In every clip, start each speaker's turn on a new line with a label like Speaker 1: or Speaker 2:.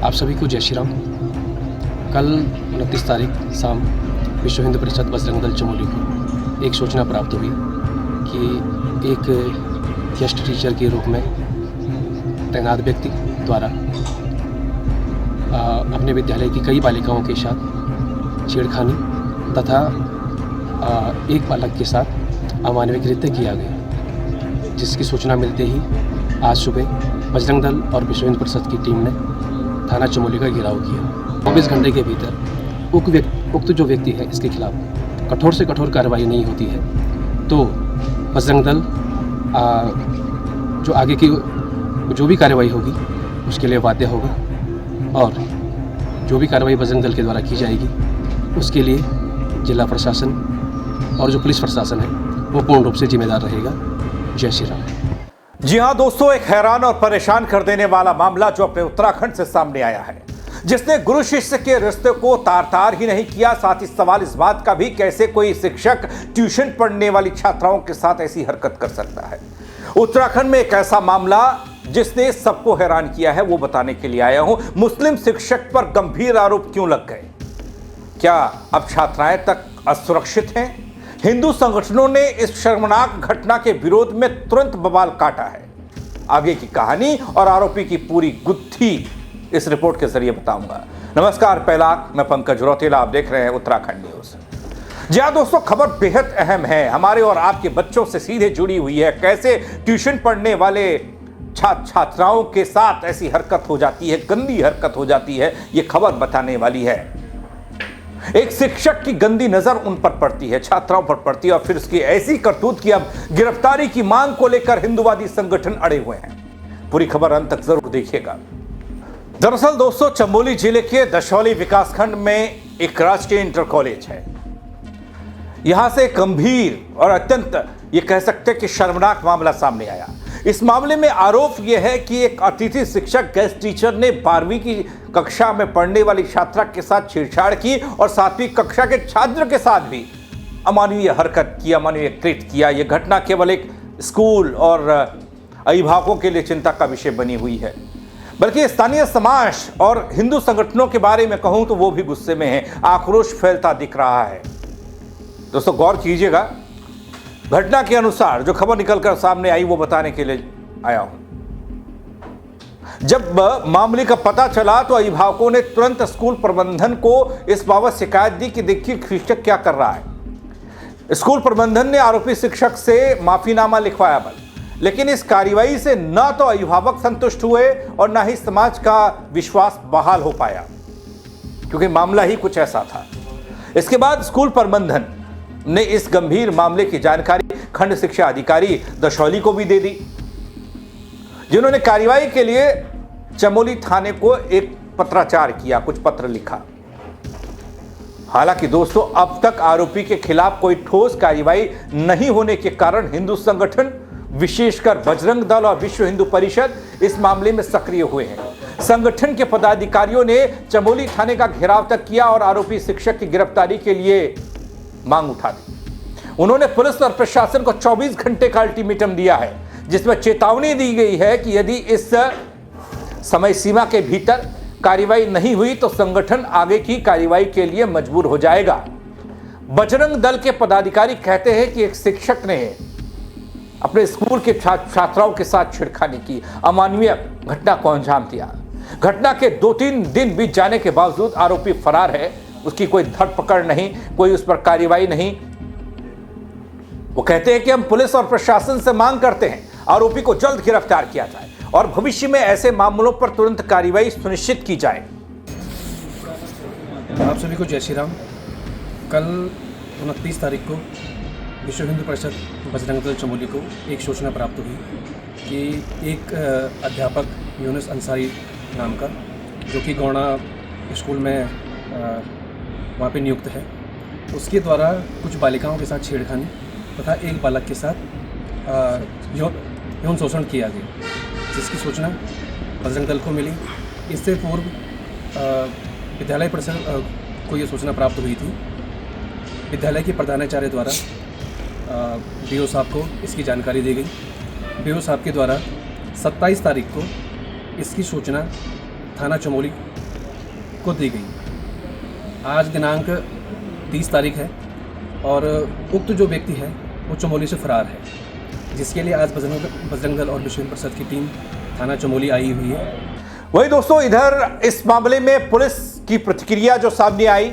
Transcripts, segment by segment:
Speaker 1: आप सभी को जय श्री राम। कल 29 तारीख शाम विश्व हिंदू परिषद बजरंग दल चमोली को एक सूचना प्राप्त हुई कि एक गेस्ट टीचर के रूप में तैनात व्यक्ति द्वारा अपने विद्यालय की कई बालिकाओं के साथ छेड़खानी तथा एक बालक के साथ अमानवीय कृत्य किया गया, जिसकी सूचना मिलते ही आज सुबह बजरंग दल और विश्व हिंदू परिषद की टीम ने थाना चमोली का घेराव किया। 24 घंटे के भीतर उक्त जो व्यक्ति है इसके खिलाफ कठोर से कठोर कार्रवाई नहीं होती है तो बजरंग दल जो आगे की जो भी कार्रवाई होगी उसके लिए बाध्य होगा और जो भी कार्रवाई बजरंग दल के द्वारा की जाएगी उसके लिए जिला प्रशासन और जो पुलिस प्रशासन है वो पूर्ण रूप से जिम्मेदार रहेगा। जय श्री राम।
Speaker 2: जी हां दोस्तों, एक हैरान और परेशान कर देने वाला मामला जो अपने उत्तराखंड से सामने आया है, जिसने गुरु शिष्य के रिश्ते को तार तार ही नहीं किया, साथ ही सवाल इस बात का भी कैसे कोई शिक्षक ट्यूशन पढ़ने वाली छात्राओं के साथ ऐसी हरकत कर सकता है। उत्तराखंड में एक ऐसा मामला जिसने सबको हैरान किया है वो बताने के लिए आया हूं। मुस्लिम शिक्षक पर गंभीर आरोप क्यों लग गए? क्या अब छात्राएं तक असुरक्षित हैं? हिंदू संगठनों ने इस शर्मनाक घटना के विरोध में तुरंत बवाल काटा है। आगे की कहानी और आरोपी की पूरी गुत्थी इस रिपोर्ट के जरिए बताऊंगा। नमस्कार, पहला मैं पंकज रौतेला, आप देख रहे हैं उत्तराखंड न्यूज। जी हां दोस्तों, खबर बेहद अहम है, हमारे और आपके बच्चों से सीधे जुड़ी हुई है। कैसे ट्यूशन पढ़ने वाले छात्राओं के साथ ऐसी हरकत हो जाती है, गंदी हरकत हो जाती है, यह खबर बताने वाली है। एक शिक्षक की गंदी नजर उन पर पड़ती है, छात्राओं पर पड़ती है और फिर उसकी ऐसी करतूत की अब गिरफ्तारी की मांग को लेकर हिंदूवादी संगठन अड़े हुए हैं। पूरी खबर अंत तक जरूर देखिएगा। दरअसल दोस्तों, चमोली जिले के दशौली विकासखंड में एक राजकीय इंटर कॉलेज है। यहां से गंभीर और अत्यंत ये कह सकते कि शर्मनाक मामला सामने आया। इस मामले में आरोप यह है कि एक अतिथि शिक्षक गेस्ट टीचर ने 12वीं की कक्षा में पढ़ने वाली छात्रा के साथ छेड़छाड़ की और 7वीं कक्षा के छात्र के साथ भी अमानवीय हरकत की, अमानवीय कृत्य किया। यह घटना केवल एक स्कूल और अभिभावकों के लिए चिंता का विषय बनी हुई है, बल्कि स्थानीय समाज और हिंदू संगठनों के बारे में कहूं तो वो भी गुस्से में है। आक्रोश फैलता दिख रहा है। दोस्तों गौर कीजिएगा, घटना के अनुसार जो खबर निकलकर सामने आई वो बताने के लिए आया हूं। जब मामले का पता चला तो अभिभावकों ने तुरंत स्कूल प्रबंधन को इस बाबत शिकायत दी कि देखिए शिक्षक क्या कर रहा है। स्कूल प्रबंधन ने आरोपी शिक्षक से माफीनामा लिखवाया, लेकिन इस कार्रवाई से न तो अभिभावक संतुष्ट हुए और न ही समाज का विश्वास बहाल हो पाया, क्योंकि मामला ही कुछ ऐसा था। इसके बाद स्कूल प्रबंधन ने इस गंभीर मामले की जानकारी खंड शिक्षा अधिकारी दशौली को भी दे दी, जिन्होंने कार्रवाई के लिए चमोली थाने को एक पत्राचार किया, कुछ पत्र लिखा। हालांकि दोस्तों अब तक आरोपी के खिलाफ कोई ठोस कार्रवाई नहीं होने के कारण हिंदू संगठन, विशेषकर बजरंग दल और विश्व हिंदू परिषद इस मामले में सक्रिय हुए हैं। संगठन के पदाधिकारियों ने चमोली थाने का घेराव तक किया और आरोपी शिक्षक की गिरफ्तारी के लिए मांग उठा दी। उन्होंने पुलिस और प्रशासन को 24 घंटे का अल्टीमेटम दिया है, जिसमें चेतावनी दी गई है कि यदि इस समय सीमा के भीतर कार्रवाई नहीं हुई तो संगठन आगे की कार्रवाई के लिए मजबूर हो जाएगा। बजरंग दल के पदाधिकारी कहते हैं कि एक शिक्षक ने अपने स्कूल के छात्राओं के साथ छेड़खानी की, अमानवीय घटना को अंजाम दिया। घटना के 2-3 दिन बीत जाने के बावजूद आरोपी फरार है, उसकी कोई धरपकड़ नहीं, कोई उस पर कार्रवाई नहीं। वो कहते हैं कि हम पुलिस और प्रशासन से मांग करते हैं आरोपी को जल्द गिरफ्तार किया जाए और भविष्य में ऐसे मामलों पर तुरंत कार्रवाई सुनिश्चित की जाए।
Speaker 1: आप सभी को जय श्री राम। कल 29 तारीख को विश्व हिंदू परिषद बजरंग दल चमोली को एक सूचना प्राप्त हुई कि एक अध्यापक यूनुस अंसारी नाम का, जो कि गौड़ा स्कूल में वहाँ पे नियुक्त है, उसके द्वारा कुछ बालिकाओं के साथ छेड़खानी तथा एक बालक के साथ यौन शोषण किया गया, जिसकी सूचना बजरंग दल को मिली। इससे पूर्व विद्यालय परिषद को ये सूचना प्राप्त हुई थी। विद्यालय के प्रधानाचार्य द्वारा बीओ साहब को इसकी जानकारी दी गई। बीओ साहब के द्वारा 27 तारीख को इसकी सूचना थाना चमोली को दी गई। आज दिनांक 30 तारीख है और उक्त जो व्यक्ति है वो चमोली से फरार है, जिसके लिए आज बजरंग दल और विश्व हिंदू परिषद की टीम थाना चमोली आई हुई है।
Speaker 2: वही दोस्तों, इधर इस मामले में पुलिस की प्रतिक्रिया जो सामने आई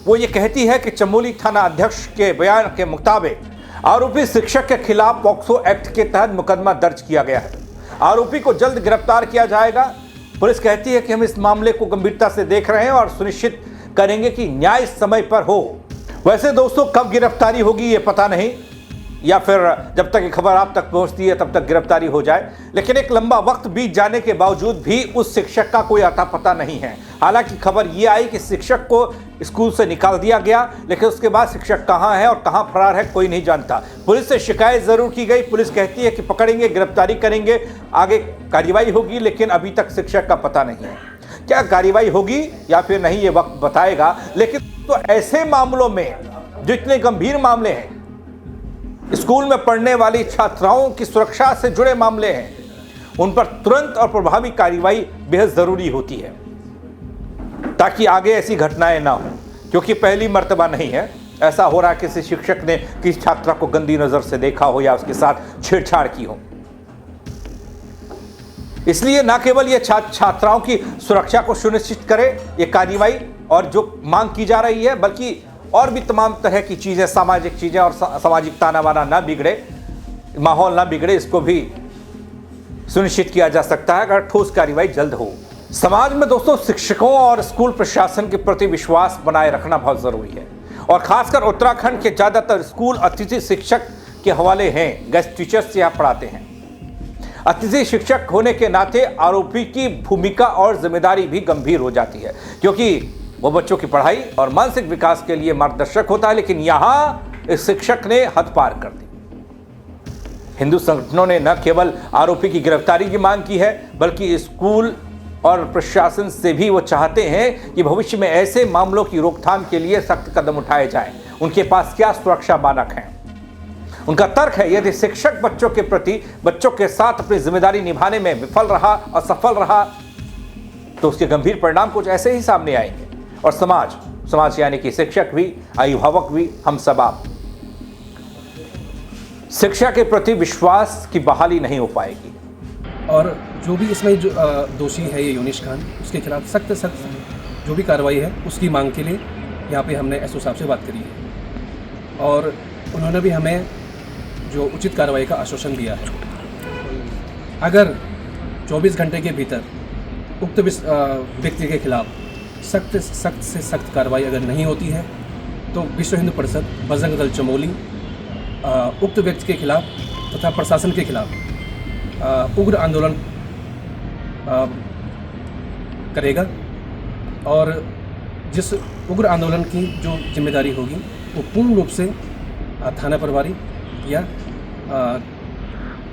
Speaker 2: वो ये कहती है कि चमोली थाना अध्यक्ष के बयान के मुताबिक आरोपी शिक्षक के खिलाफ पॉक्सो एक्ट के तहत मुकदमा दर्ज किया गया है। आरोपी को जल्द गिरफ्तार किया जाएगा। पुलिस कहती है कि हम इस मामले को गंभीरता से देख रहे हैं और सुनिश्चित करेंगे कि न्याय समय पर हो। वैसे दोस्तों, कब गिरफ्तारी होगी ये पता नहीं, या फिर जब तक ये खबर आप तक पहुंचती है तब तक गिरफ्तारी हो जाए, लेकिन एक लंबा वक्त बीत जाने के बावजूद भी उस शिक्षक का कोई अता पता नहीं है। हालांकि खबर ये आई कि शिक्षक को स्कूल से निकाल दिया गया, लेकिन उसके बाद शिक्षक कहां है और कहां फरार है कोई नहीं जानता। पुलिस से शिकायत जरूर की गई, पुलिस कहती है कि पकड़ेंगे, गिरफ्तारी करेंगे, आगे कार्रवाई होगी, लेकिन अभी तक शिक्षक का पता नहीं है। क्या कार्रवाई होगी या फिर नहीं ये वक्त बताएगा। लेकिन तो ऐसे मामलों में जो इतने गंभीर मामले हैं, स्कूल में पढ़ने वाली छात्राओं की सुरक्षा से जुड़े मामले हैं, उन पर तुरंत और प्रभावी कार्रवाई बेहद जरूरी होती है ताकि आगे ऐसी घटनाएं ना हो, क्योंकि पहली मर्तबा नहीं है ऐसा हो रहा। किसी शिक्षक ने किसी छात्रा को गंदी नजर से देखा हो या उसके साथ छेड़छाड़ की हो। इसलिए न केवल ये छात्राओं की सुरक्षा को सुनिश्चित करे ये कार्रवाई और जो मांग की जा रही है, बल्कि और भी तमाम तरह की चीज़ें, सामाजिक चीज़ें और सामाजिक ताना बाना ना बिगड़े, माहौल ना बिगड़े, इसको भी सुनिश्चित किया जा सकता है अगर ठोस कार्रवाई जल्द हो। समाज में दोस्तों शिक्षकों और स्कूल प्रशासन के प्रति विश्वास बनाए रखना बहुत ज़रूरी है, और खासकर उत्तराखंड के ज़्यादातर स्कूल अतिथि शिक्षक के हवाले हैं। गेस्ट टीचर्स यहाँ पढ़ाते हैं। अतिथि शिक्षक होने के नाते आरोपी की भूमिका और जिम्मेदारी भी गंभीर हो जाती है, क्योंकि वो बच्चों की पढ़ाई और मानसिक विकास के लिए मार्गदर्शक होता है। लेकिन यहाँ इस शिक्षक ने हद पार कर दी। हिंदू संगठनों ने न केवल आरोपी की गिरफ्तारी की मांग की है, बल्कि स्कूल और प्रशासन से भी वो चाहते हैं कि भविष्य में ऐसे मामलों की रोकथाम के लिए सख्त कदम उठाए जाएं। उनके पास क्या सुरक्षा मानक हैं? उनका तर्क है यदि शिक्षक बच्चों के प्रति, बच्चों के साथ अपनी जिम्मेदारी निभाने में विफल रहा, असफल रहा, तो उसके गंभीर परिणाम कुछ ऐसे ही सामने आएंगे। और समाज यानी कि शिक्षक भी, अभिभावक भी, हम सब आप, शिक्षा के प्रति विश्वास की बहाली नहीं हो पाएगी।
Speaker 1: और जो भी इसमें जो दोषी है ये यूनिश खान, उसके खिलाफ सख्त जो भी कार्रवाई है उसकी मांग के लिए यहाँ पे हमने एसओ साहब से बात करी है, और उन्होंने भी हमें जो उचित कार्रवाई का आश्वासन दिया है। अगर 24 घंटे के भीतर उक्त व्यक्ति के खिलाफ सख्त से सख्त कार्रवाई अगर नहीं होती है तो विश्व हिंदू परिषद बजरंग दल चमोली उक्त व्यक्ति के खिलाफ तथा प्रशासन के खिलाफ उग्र आंदोलन करेगा, और जिस उग्र आंदोलन की जो जिम्मेदारी होगी वो पूर्ण रूप से थाना प्रभारी या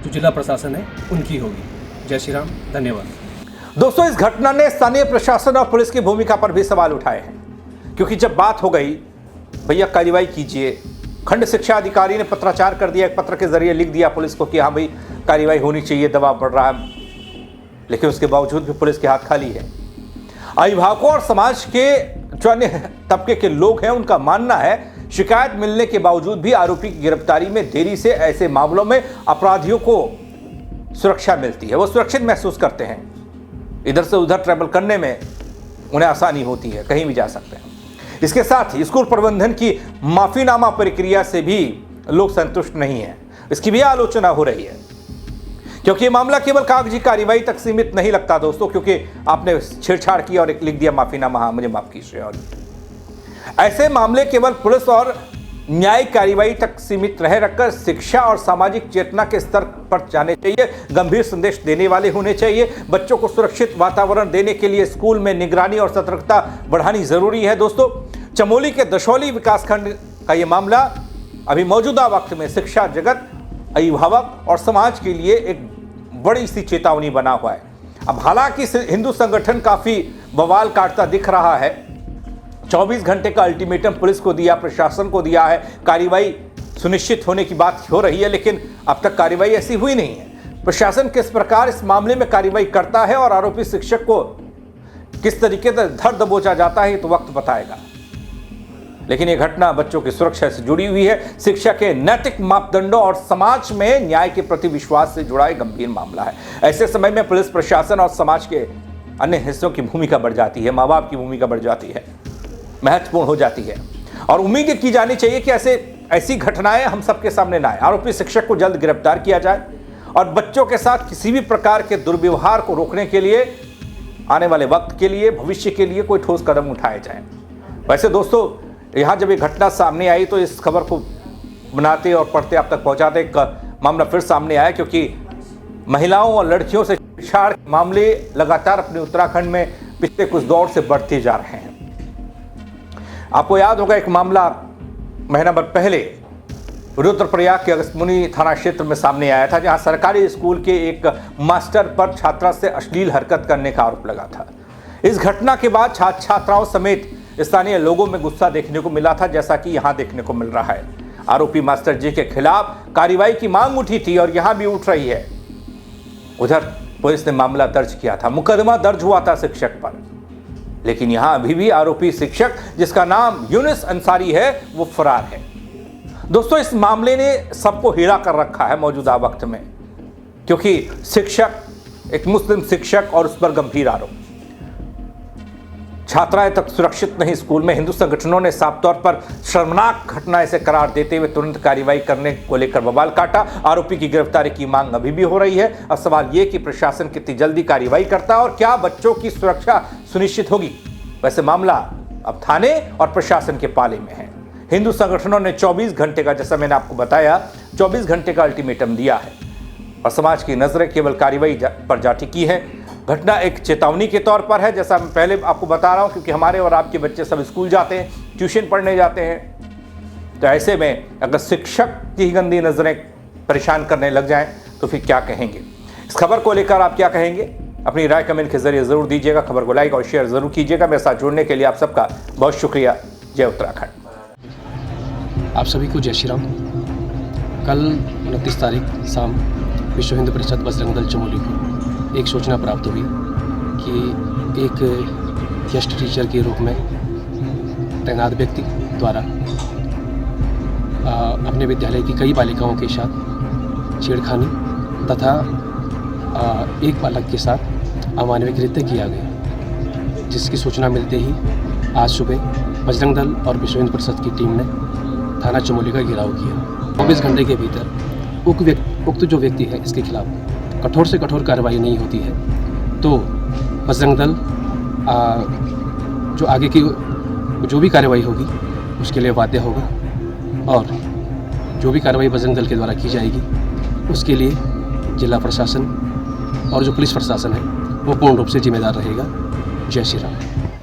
Speaker 1: जो जिला प्रशासन है उनकी होगी। जय श्री राम, धन्यवाद।
Speaker 2: दोस्तों, इस घटना ने स्थानीय प्रशासन और पुलिस की भूमिका पर भी सवाल उठाए हैं, क्योंकि जब बात हो गई भैया कार्रवाई कीजिए, खंड शिक्षा अधिकारी ने पत्राचार कर दिया, एक पत्र के जरिए लिख दिया पुलिस को कि हाँ भाई कार्रवाई होनी चाहिए, दबाव बढ़ रहा है, लेकिन उसके बावजूद भी पुलिस के हाथ खाली है। अभिभावकों और समाज के जो अन्य तबके के लोग हैं उनका मानना है शिकायत मिलने के बावजूद भी आरोपी की गिरफ्तारी में देरी से ऐसे मामलों में अपराधियों को सुरक्षा मिलती है, वो सुरक्षित महसूस करते हैं। इधर से उधर ट्रैवल करने में उन्हें आसानी होती है, कहीं भी जा सकते हैं। इसके साथ ही स्कूल प्रबंधन की माफीनामा प्रक्रिया से भी लोग संतुष्ट नहीं हैं, इसकी भी आलोचना हो रही है, क्योंकि ये मामला केवल कागजी कार्रवाई तक सीमित नहीं लगता दोस्तों, क्योंकि आपने छेड़छाड़ किया और एक लिख दिया माफीनामा, हाँ मुझे माफ कीजिए। और ऐसे मामले केवल पुलिस और न्यायिक कार्रवाई तक सीमित रह रखकर शिक्षा और सामाजिक चेतना के स्तर पर जाने चाहिए, गंभीर संदेश देने वाले होने चाहिए। बच्चों को सुरक्षित वातावरण देने के लिए स्कूल में निगरानी और सतर्कता बढ़ानी जरूरी है। दोस्तों, चमोली के दशौली विकासखंड का ये मामला अभी मौजूदा वक्त में शिक्षा जगत, अभिभावक और समाज के लिए एक बड़ी सी चेतावनी बना हुआ है। अब हालांकि हिंदू संगठन काफी बवाल काटता दिख रहा है, 24 घंटे का अल्टीमेटम पुलिस को दिया, प्रशासन को दिया है, कार्रवाई सुनिश्चित होने की बात हो रही है, लेकिन अब तक कार्रवाई ऐसी हुई नहीं है। प्रशासन किस प्रकार इस मामले में कार्रवाई करता है और आरोपी शिक्षक को किस तरीके से धर दबोचा जाता है ये तो वक्त बताएगा। लेकिन ये घटना बच्चों की सुरक्षा से जुड़ी हुई है, शिक्षा के नैतिक मापदंडों और समाज में न्याय के प्रति विश्वास से जुड़ा एक गंभीर मामला है। ऐसे समय में पुलिस प्रशासन और समाज के अन्य हिस्सों की भूमिका बढ़ जाती है, माँ बाप की भूमिका बढ़ जाती है, महत्वपूर्ण हो जाती है और उम्मीद की जानी चाहिए कि ऐसी घटनाएं हम सबके सामने ना आए। आरोपी शिक्षक को जल्द गिरफ्तार किया जाए और बच्चों के साथ किसी भी प्रकार के दुर्व्यवहार को रोकने के लिए आने वाले वक्त के लिए, भविष्य के लिए कोई ठोस कदम उठाए जाए। वैसे दोस्तों, यहाँ जब ये घटना सामने आई तो इस खबर को बनाते और पढ़ते आप तक पहुँचाते एक मामला फिर सामने आया, क्योंकि महिलाओं और लड़कियों से छेड़छाड़ के मामले लगातार अपने उत्तराखंड में पिछले कुछ दौर से बढ़ते जा रहे हैं। आपको याद होगा एक मामला महीना भर पहले रुद्रप्रयाग के अगस्त्यमुनि थाना क्षेत्र में सामने आया था, जहां सरकारी स्कूल के एक मास्टर पर छात्रा से अश्लील हरकत करने का आरोप लगा था। इस घटना के बाद छात्र छात्राओं समेत स्थानीय लोगों में गुस्सा देखने को मिला था, जैसा कि यहां देखने को मिल रहा है। आरोपी मास्टर जी के खिलाफ कार्रवाई की मांग उठी थी और यहां भी उठ रही है। उधर पुलिस ने मामला दर्ज किया था, मुकदमा दर्ज हुआ था शिक्षक पर, लेकिन यहां अभी भी आरोपी शिक्षक जिसका नाम यूनुस अंसारी है वो फरार है। दोस्तों, इस मामले ने सबको हिला कर रखा है मौजूदा वक्त में, क्योंकि शिक्षक, एक मुस्लिम शिक्षक और उस पर गंभीर आरोप, छात्राएं तक सुरक्षित नहीं स्कूल में। हिंदू संगठनों ने साफ तौर पर शर्मनाक घटना इसे करार देते हुए तुरंत कार्रवाई करने को लेकर बवाल काटा। आरोपी की गिरफ्तारी की मांग अभी भी हो रही है। अब सवाल यह कि प्रशासन कितनी जल्दी कार्रवाई करता है और क्या बच्चों की सुरक्षा सुनिश्चित होगी। वैसे मामला अब थाने और प्रशासन के पाले में है। हिंदू संगठनों ने 24 घंटे का, जैसा मैंने आपको बताया, 24 घंटे का अल्टीमेटम दिया है और समाज की नजरें केवल कार्रवाई पर जा टिकी है। घटना एक चेतावनी के तौर पर है, जैसा मैं पहले आपको बता रहा हूं, क्योंकि हमारे और आपके बच्चे सब स्कूल जाते हैं, ट्यूशन पढ़ने जाते हैं। तो ऐसे में अगर शिक्षक की गंदी नजरें परेशान करने लग जाएं तो फिर क्या कहेंगे। इस खबर को लेकर आप क्या कहेंगे, अपनी राय कमेंट के जरिए जरूर दीजिएगा। खबर को लाइक और शेयर जरूर कीजिएगा। मेरे साथ जुड़ने के लिए आप सबका बहुत शुक्रिया। जय उत्तराखंड।
Speaker 1: आप सभी को जय श्री राम। कल 29 तारीख शाम विश्व हिंदू परिषद बजरंग दल चमोली को एक सूचना प्राप्त हुई कि एक गेस्ट टीचर के रूप में तैनात व्यक्ति द्वारा अपने विद्यालय की कई बालिकाओं के साथ छेड़खानी तथा एक बालक के साथ अमानवीय कृत्य किया गया, जिसकी सूचना मिलते ही आज सुबह बजरंग दल और विश्व हिंदू परिषद की टीम ने थाना चमोली का घेराव किया। 24 घंटे के भीतर उक्त जो व्यक्ति है इसके खिलाफ कठोर से कठोर कार्रवाई नहीं होती है तो बजरंग दल जो आगे की जो भी कार्रवाई होगी उसके लिए बाध्य होगा और जो भी कार्रवाई बजरंग दल के द्वारा की जाएगी उसके लिए जिला प्रशासन और जो पुलिस प्रशासन है वो पूर्ण रूप से जिम्मेदार रहेगा। जय श्री राम।